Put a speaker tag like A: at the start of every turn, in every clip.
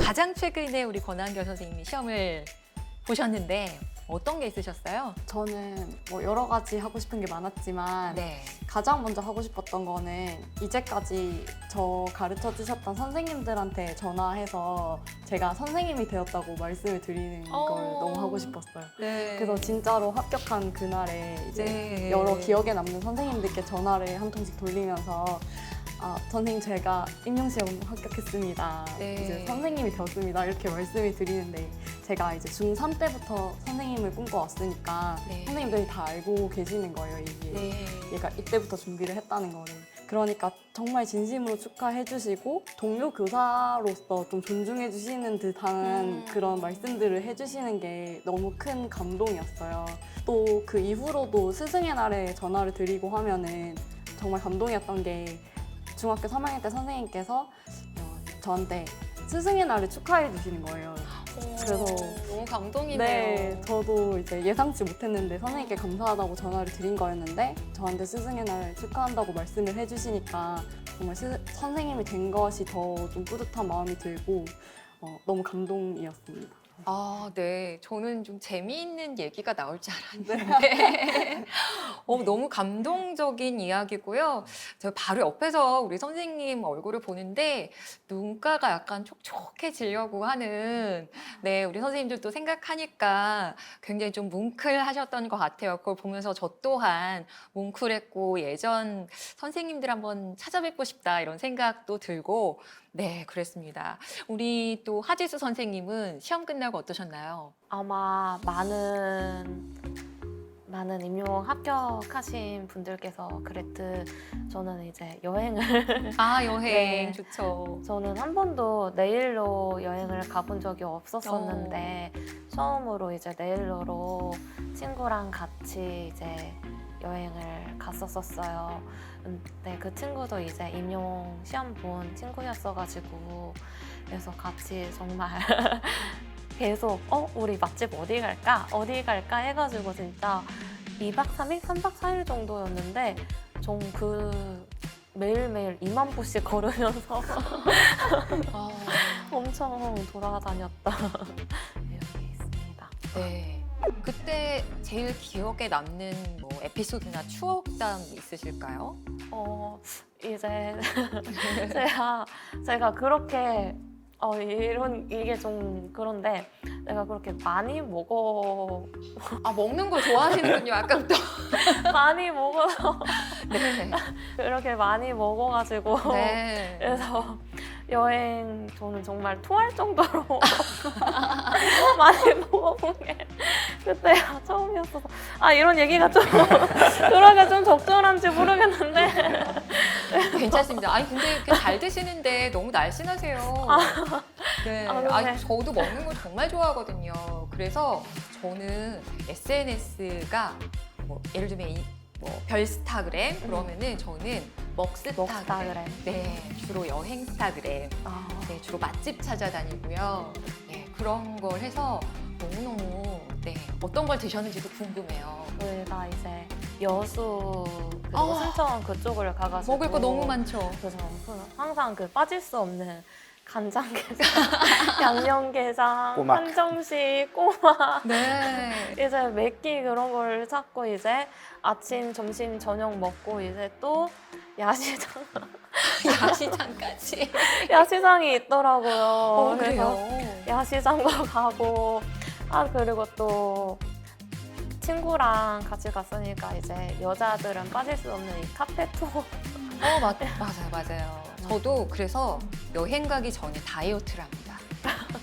A: 가장 최근에 우리 권한결 선생님이 시험을 보셨는데 어떤 게 있으셨어요?
B: 저는 뭐 여러 가지 하고 싶은 게 많았지만
A: 네.
B: 가장 먼저 하고 싶었던 거는 이제까지 저 가르쳐 주셨던 선생님들한테 전화해서 제가 선생님이 되었다고 말씀을 드리는 걸 너무 하고 싶었어요.
A: 네.
B: 그래서 진짜로 합격한 그날에 이제
A: 네.
B: 여러 기억에 남는 선생님들께 전화를 한 통씩 돌리면서 선생님 제가 임용시험 합격했습니다.
A: 네.
B: 이제 선생님이 되었습니다. 이렇게 말씀을 드리는데 제가 이제 중3 때부터 선생님을 꿈꿔왔으니까
A: 네.
B: 선생님들이 다 알고 계시는 거예요. 이게
A: 네.
B: 얘가 이때부터 준비를 했다는 거를. 그러니까 정말 진심으로 축하해 주시고 동료 교사로서 좀 존중해 주시는 듯한 그런 말씀들을 해주시는 게 너무 큰 감동이었어요. 또 그 이후로도 스승의 날에 전화를 드리고 하면은 정말 감동이었던 게 중학교 3학년 때 선생님께서 저한테 스승의 날을 축하해 주시는 거예요. 그래서
A: 너무 감동이네요.
B: 네, 저도 이제 예상치 못했는데 선생님께 감사하다고 전화를 드린 거였는데 저한테 스승의 날 축하한다고 말씀을 해주시니까 정말 선생님이 된 것이 더 좀 뿌듯한 마음이 들고 너무 감동이었습니다.
A: 아, 네. 저는 좀 재미있는 얘기가 나올 줄 알았는데 너무 감동적인 이야기고요. 저 바로 옆에서 우리 선생님 얼굴을 보는데 눈가가 약간 촉촉해지려고 하는 네, 우리 선생님들도 생각하니까 굉장히 좀 뭉클하셨던 것 같아요. 그걸 보면서 저 또한 뭉클했고 예전 선생님들 한번 찾아뵙고 싶다 이런 생각도 들고 네, 그랬습니다. 우리 또 하지수 선생님은 시험 끝나고 어떠셨나요?
C: 아마 많은 임용 합격하신 분들께서 그랬듯 저는 이제 여행을
A: 아, 여행
C: 네.
A: 좋죠.
C: 저는 한 번도 내일로 여행을 가본 적이 없었었는데 처음으로 이제 내일로로 친구랑 같이 이제 여행을 갔었어요. 근데 그 친구도 이제 임용 시험 본 친구였어가지고 그래서 같이 정말 계속 우리 맛집 어디 갈까 해가지고 진짜 2박 3일, 3박 4일 정도였는데 좀 매일매일 2만 보씩 걸으면서
A: 아,
C: 엄청 돌아다녔던 기억이 있습니다.
A: 네. 그때 제일 기억에 남는 뭐 에피소드나 추억담 있으실까요?
C: 이제 제가 그렇게 이게 좀 그런데 내가 그렇게 많이
A: 아, 먹는 걸 좋아하시는군요. 아까부터.
C: 많이 먹어서
A: 네.
C: 그렇게 많이 먹어가지고
A: 네.
C: 그래서 여행 저는 정말 토할 정도로 많이 먹어본 게 그때가 처음이었어서 이런 얘기가 좀 그러기가 좀 적절한지 모르겠는데
A: 괜찮습니다. 아니, 근데 이렇게 잘 드시는데 너무 날씬하세요. 네.
C: 네.
A: 아니, 저도 먹는 거 정말 좋아하거든요. 그래서 저는 SNS가 뭐 예를 들면 별스타그램 그러면은 저는 먹스타그램. 네, 주로 여행 스타그램. 네, 주로 맛집 찾아다니고요. 네, 그런 걸 해서 너무너무 네, 어떤 걸 드셨는지도 궁금해요.
C: 저희가 이제 여수 그리고 순천 그쪽을 가가지고
A: 먹을 거 너무 많죠.
C: 그래서 항상 빠질 수 없는 간장게장, 양념게장,
D: 꼬막.
C: 한정식, 꼬막
A: 네.
C: 이제 몇 끼 그런 걸 찾고 이제 아침, 점심, 저녁 먹고 이제 또 야시장
A: 야시장까지.
C: 야시장이 있더라고요.
A: 그래요.
C: 그래서 야시장도 가고 그리고 또 친구랑 같이 갔으니까 이제 여자들은 빠질 수 없는 이 카페 투어
A: 맞아요. 저도 그래서 여행 가기 전에 다이어트를 합니다.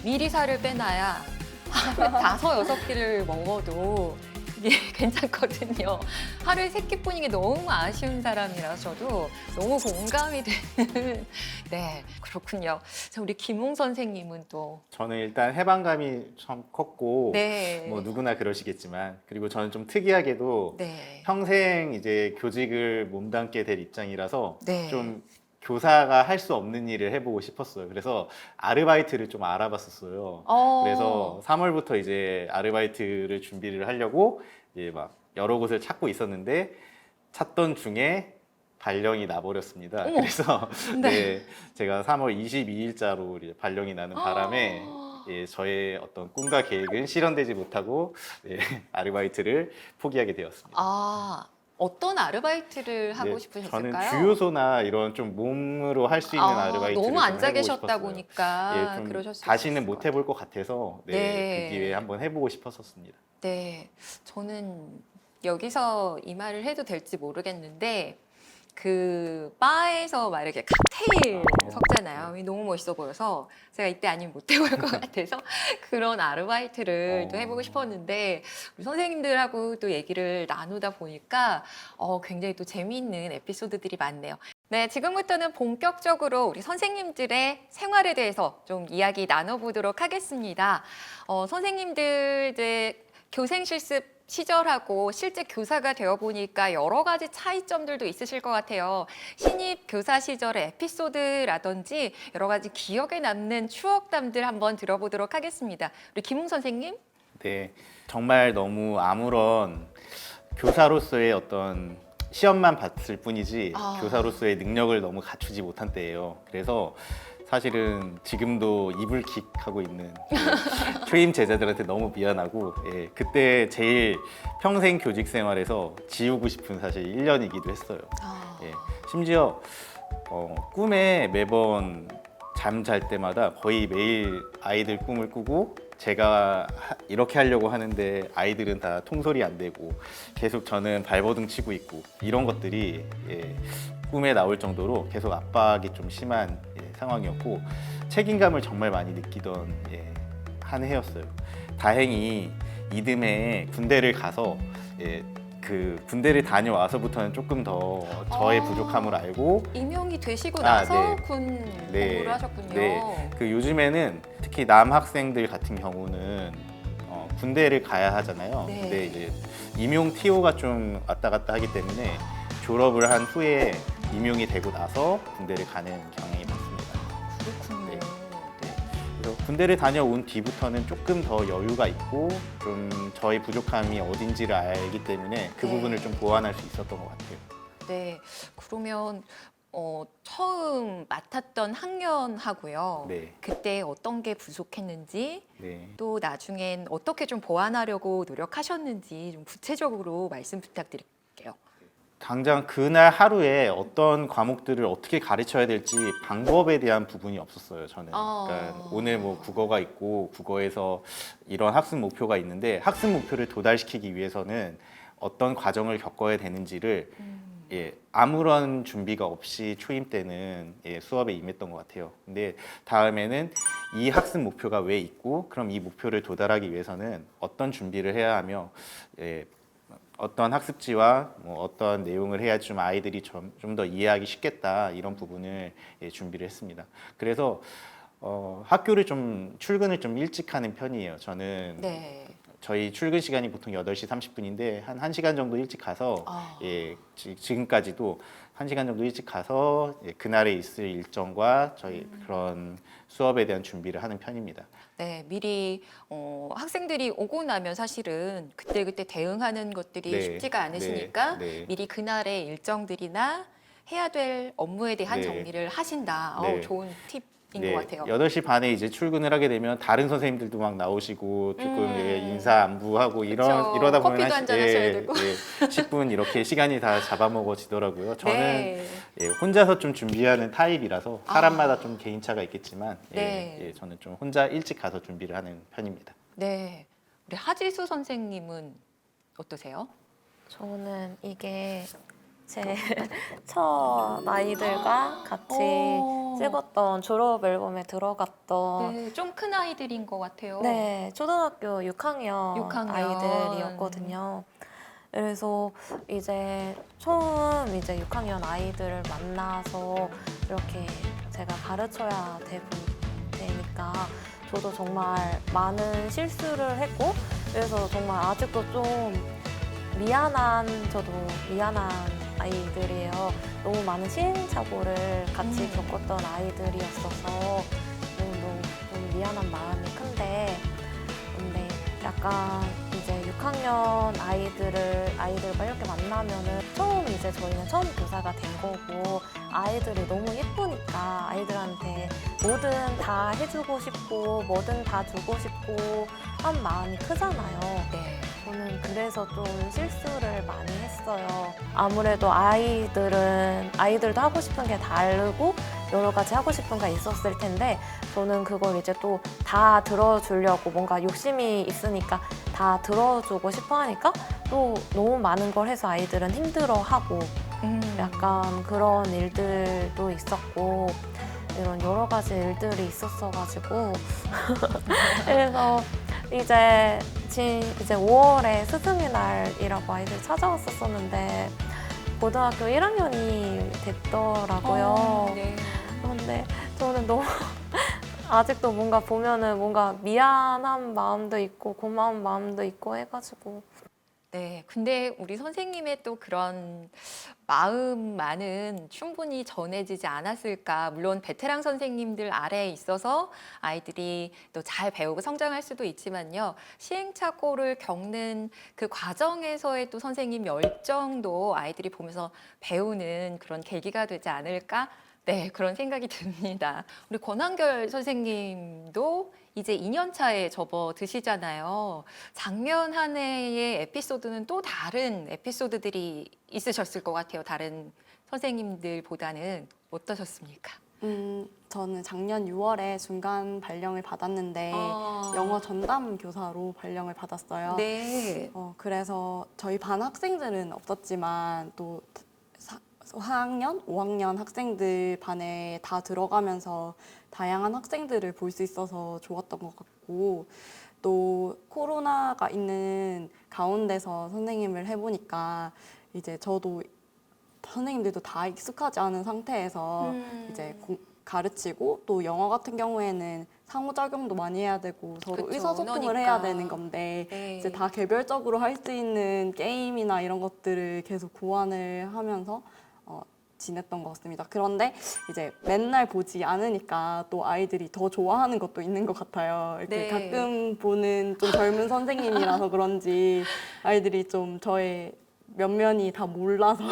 A: 미리 살을 빼놔야 하루에 5, 6끼를 먹어도 이게 괜찮거든요. 하루에 3끼뿐인 게 너무 아쉬운 사람이라서 저도 너무 공감이 되는 네, 그렇군요. 자, 우리 김웅 선생님은 또
D: 저는 일단 해방감이 참 컸고
A: 네.
D: 뭐 누구나 그러시겠지만 그리고 저는 좀 특이하게도
A: 네.
D: 평생 이제 교직을 몸담게 될 입장이라서
A: 네.
D: 좀 교사가 할 수 없는 일을 해보고 싶었어요. 그래서 아르바이트를 좀 알아봤었어요. 그래서 3월부터 이제 아르바이트를 준비를 하려고 이제 막 여러 곳을 찾고 있었는데 찾던 중에 발령이 나버렸습니다.
A: 어머.
D: 그래서
A: 네.
D: 네, 제가 3월 22일자로 이제 발령이 나는 바람에
A: 아.
D: 예, 저의 어떤 꿈과 계획은 실현되지 못하고 예, 아르바이트를 포기하게 되었습니다.
A: 아, 어떤 아르바이트를 하고
D: 네,
A: 싶으셨을까요?
D: 저는 주유소나 이런 좀 몸으로 할 수 있는 아르바이트를
A: 너무
D: 좀
A: 앉아
D: 해보고
A: 계셨다
D: 싶었어요.
A: 보니까
D: 예, 좀
A: 그러셨을
D: 다시는
A: 수
D: 못
A: 있을 것
D: 해볼 것 같아서 네,
A: 네.
D: 그 기회에 한번 해보고 싶었었습니다.
A: 네, 저는 여기서 이 말을 해도 될지 모르겠는데 그 바에서 막 이렇게 칵테일
D: 아,
A: 섞잖아요. 너무 멋있어 보여서 제가 이때 아니면 못 해볼 것 같아서 그런 아르바이트를 또 해보고 싶었는데 우리 선생님들하고 또 얘기를 나누다 보니까 굉장히 또 재미있는 에피소드들이 많네요. 네, 지금부터는 본격적으로 우리 선생님들의 생활에 대해서 좀 이야기 나눠보도록 하겠습니다. 선생님들 이제 교생 실습 시절하고 실제 교사가 되어 보니까 여러 가지 차이점들도 있으실 것 같아요. 신입 교사 시절의 에피소드라든지 여러 가지 기억에 남는 추억담들 한번 들어보도록 하겠습니다. 우리 김웅 선생님?
D: 네, 정말 너무 아무런 교사로서의 어떤 시험만 봤을 뿐이지 교사로서의 능력을 너무 갖추지 못한 때예요. 그래서 사실은 지금도 이불킥하고 있는 초임 제자들한테 너무 미안하고 예, 그때 제일 평생 교직 생활에서 지우고 싶은 사실 1년이기도 했어요. 예, 심지어 꿈에 매번 잠 잘 때마다 거의 매일 아이들 꿈을 꾸고 제가 이렇게 하려고 하는데 아이들은 다 통솔이 안 되고 계속 저는 발버둥 치고 있고 이런 것들이 예, 꿈에 나올 정도로 계속 압박이 좀 심한 예, 상황이었고 책임감을 정말 많이 느끼던 예, 한 해였어요. 다행히 이듬해 군대를 가서 예, 그 군대를 다녀와서부터는 조금 더 저의 부족함을 알고
A: 임용이 되시고 나서
D: 네.
A: 군
D: 네.
A: 복무를 하셨군요.
D: 네. 그 요즘에는 특히 남학생들 같은 경우는 군대를 가야 하잖아요.
A: 네.
D: 근데 이제 임용 TO가 좀 왔다 갔다 하기 때문에 졸업을 한 후에 임용이 되고 나서 군대를 가는 경향이 많습니다.
A: 그렇군요.
D: 네. 그래서 군대를 다녀온 뒤부터는 조금 더 여유가 있고 좀 저의 부족함이 어딘지를 알기 때문에 그
A: 네.
D: 부분을 좀 보완할 수 있었던 것 같아요.
A: 네, 그러면 처음 맡았던 학년하고요.
D: 네.
A: 그때 어떤 게 부족했는지
D: 네.
A: 또 나중엔 어떻게 좀 보완하려고 노력하셨는지 좀 구체적으로 말씀 부탁드릴게요.
D: 당장 그날 하루에 어떤 과목들을 어떻게 가르쳐야 될지 방법에 대한 부분이 없었어요, 저는. 그러니까 오늘 뭐 국어가 있고 국어에서 이런 학습 목표가 있는데 학습 목표를 도달시키기 위해서는 어떤 과정을 겪어야 되는지를 예, 아무런 준비가 없이 초임 때는 예, 수업에 임했던 것 같아요. 근데 다음에는 이 학습 목표가 왜 있고 그럼 이 목표를 도달하기 위해서는 어떤 준비를 해야 하며 예, 어떤 학습지와 뭐 어떤 내용을 해야 좀 아이들이 좀 더 이해하기 쉽겠다 이런 부분을 예, 준비를 했습니다. 그래서 학교를 좀 출근을 좀 일찍 하는 편이에요. 저는
A: 네.
D: 저희 출근 시간이 보통 8시 30분인데 한 1시간 정도 일찍 가서 예, 지금까지도 1시간 정도 일찍 가서 예, 그날에 있을 일정과 저희 그런 수업에 대한 준비를 하는 편입니다.
A: 네, 미리 학생들이 오고 나면 사실은 그때그때 대응하는 것들이
D: 네,
A: 쉽지가 않으시니까
D: 네, 네.
A: 미리 그날의 일정들이나 해야 될 업무에 대한
D: 네.
A: 정리를 하신다.
D: 네.
A: 좋은 팁인
D: 네,
A: 것 같아요.
D: 8시 반에 이제 출근을 하게 되면 다른 선생님들도 막 나오시고 조금 예, 인사 안부하고
A: 그쵸.
D: 이러다 보면
A: 커피도 한잔 하셔야 되고.
D: 10분 이렇게 시간이 다 잡아먹어지더라고요. 저는
A: 네.
D: 예, 혼자서 좀 준비하는 타입이라서 사람마다 좀 개인차가 있겠지만
A: 네.
D: 예, 저는 좀 혼자 일찍 가서 준비를 하는 편입니다.
A: 네. 우리 하지수 선생님은 어떠세요?
C: 저는 이게 제 첫 아이들과 같이 찍었던 졸업 앨범에 들어갔던
A: 네, 좀 큰 아이들인 것 같아요.
C: 네, 초등학교 6학년,
A: 6학년.
C: 아이들이었거든요. 그래서 이제 처음 이제 6학년 아이들을 만나서 이렇게 제가 가르쳐야 되니까 저도 정말 많은 실수를 했고 그래서 정말 아직도 좀 저도 미안한 아이들이에요. 너무 많은 시행착오를 같이 겪었던 아이들이었어서 너무 좀 미안한 마음이 큰데 근데 약간 이제 6학년 아이들과 이렇게 만나면은 처음 이제 저희는 처음 교사가 된 거고 아이들이 너무 예쁘니까 아이들한테 뭐든 다 해주고 싶고 뭐든 다 주고 싶고 한 마음이 크잖아요.
A: 네.
C: 저는 그래서 좀 실수를 많이 했어요. 아무래도 아이들도 하고 싶은 게 다르고 여러 가지 하고 싶은 게 있었을 텐데 저는 그걸 이제 또 다 들어주려고 뭔가 욕심이 있으니까 다 들어주고 싶어 하니까 또 너무 많은 걸 해서 아이들은 힘들어하고 약간 그런 일들도 있었고 이런 여러 가지 일들이 있었어가지고 그래서 이제 5월에 스승의 날이라고 아이들이 찾아왔었었는데 고등학교 1학년이 됐더라고요.
A: 네.
C: 그런데 저는 너무 아직도 뭔가 보면은 뭔가 미안한 마음도 있고 고마운 마음도 있고 해가지고
A: 네, 근데 우리 선생님의 또 그런 마음만은 충분히 전해지지 않았을까. 물론 베테랑 선생님들 아래에 있어서 아이들이 또 잘 배우고 성장할 수도 있지만요. 시행착오를 겪는 그 과정에서의 또 선생님 열정도 아이들이 보면서 배우는 그런 계기가 되지 않을까. 네, 그런 생각이 듭니다. 우리 권한결 선생님도 이제 2년 차에 접어드시잖아요. 작년 한 해의 에피소드는 또 다른 에피소드들이 있으셨을 것 같아요. 다른 선생님들보다는 어떠셨습니까?
B: 저는 작년 6월에 중간 발령을 받았는데 영어 전담 교사로 발령을 받았어요.
A: 네.
B: 그래서 저희 반 학생들은 없었지만 또 4학년, 5학년 학생들 반에 다 들어가면서 다양한 학생들을 볼 수 있어서 좋았던 것 같고 또 코로나가 있는 가운데서 선생님을 해보니까 이제 저도 선생님들도 다 익숙하지 않은 상태에서 이제 가르치고 또 영어 같은 경우에는 상호작용도 많이 해야 되고 서로
A: 그쵸,
B: 의사소통을
A: 언어니까.
B: 해야 되는 건데
A: 네.
B: 이제 다 개별적으로 할 수 있는 게임이나 이런 것들을 계속 고안을 하면서 지냈던 것 같습니다. 그런데 이제 맨날 보지 않으니까 또 아이들이 더 좋아하는 것도 있는 것 같아요. 이렇게
A: 네.
B: 가끔 보는 좀 젊은 선생님이라서 그런지 아이들이 좀 저의 면면이 다 몰라서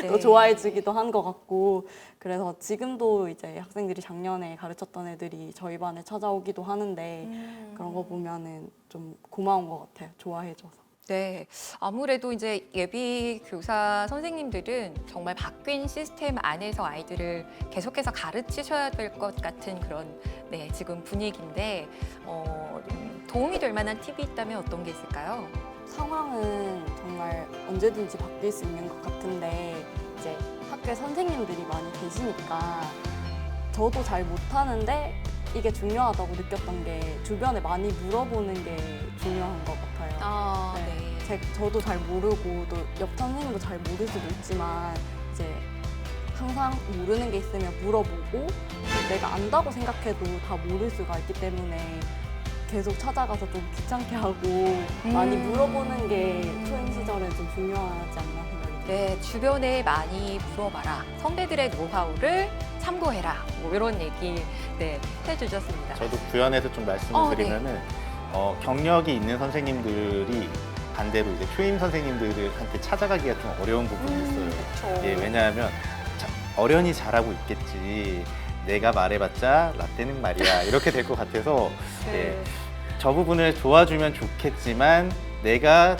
A: 네.
B: 더 좋아해주기도 한 것 같고 그래서 지금도 이제 학생들이 작년에 가르쳤던 애들이 저희 반에 찾아오기도 하는데 그런 거 보면은 좀 고마운 것 같아요. 좋아해줘서.
A: 네, 아무래도 이제 예비 교사 선생님들은 정말 바뀐 시스템 안에서 아이들을 계속해서 가르치셔야 될 것 같은 그런 네, 지금 분위기인데 도움이 될 만한 팁이 있다면 어떤 게 있을까요?
B: 상황은 정말 언제든지 바뀔 수 있는 것 같은데 이제 학교에 선생님들이 많이 계시니까 저도 잘 못하는데 이게 중요하다고 느꼈던 게 주변에 많이 물어보는 게 중요한 것 같아요. 저도 잘 모르고 또 옆 선생님도 잘 모를 수도 있지만 이제 항상 모르는 게 있으면 물어보고 내가 안다고 생각해도 다 모를 수가 있기 때문에 계속 찾아가서 좀 귀찮게 하고 많이 물어보는 게 초임 시절에 좀 중요하지 않나 생각이 들어요.
A: 네, 주변에 많이 물어봐라. 선배들의 노하우를 참고해라. 뭐 이런 얘기 네, 해주셨습니다.
D: 저도 구현해서 좀 말씀을 드리면은 경력이 있는 선생님들이 반대로 이제 초임 선생님들한테 찾아가기가 좀 어려운 부분이 있어요.
A: 그렇죠.
D: 예, 왜냐하면 어련히 잘하고 있겠지. 내가 말해봤자 라떼는 말이야 이렇게 될 것 같아서 예, 저 부분을 도와주면 좋겠지만 내가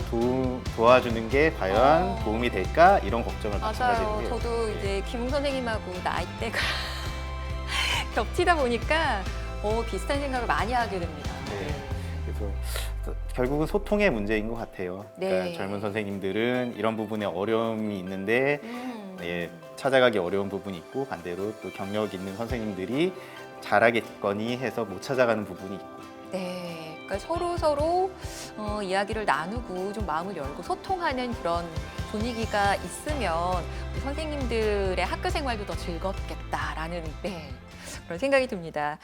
D: 도와주는 게 과연 도움이 될까 이런 걱정을
A: 맞아요.
D: 마찬가지로 해요.
A: 저도 이제 김웅 선생님하고 나이대가 겹치다 보니까 비슷한 생각을 많이 하게 됩니다.
D: 네. 그래서 결국은 소통의 문제인 것 같아요. 그러니까
A: 네.
D: 젊은 선생님들은 이런 부분에 어려움이 있는데 예, 찾아가기 어려운 부분이 있고 반대로 또 경력 있는 선생님들이 잘하겠거니 해서 못 찾아가는 부분이 있고.
A: 네, 그러니까 서로 이야기를 나누고 좀 마음을 열고 소통하는 그런 분위기가 있으면 우리 선생님들의 학교 생활도 더 즐겁겠다라는 네, 그런 생각이 듭니다.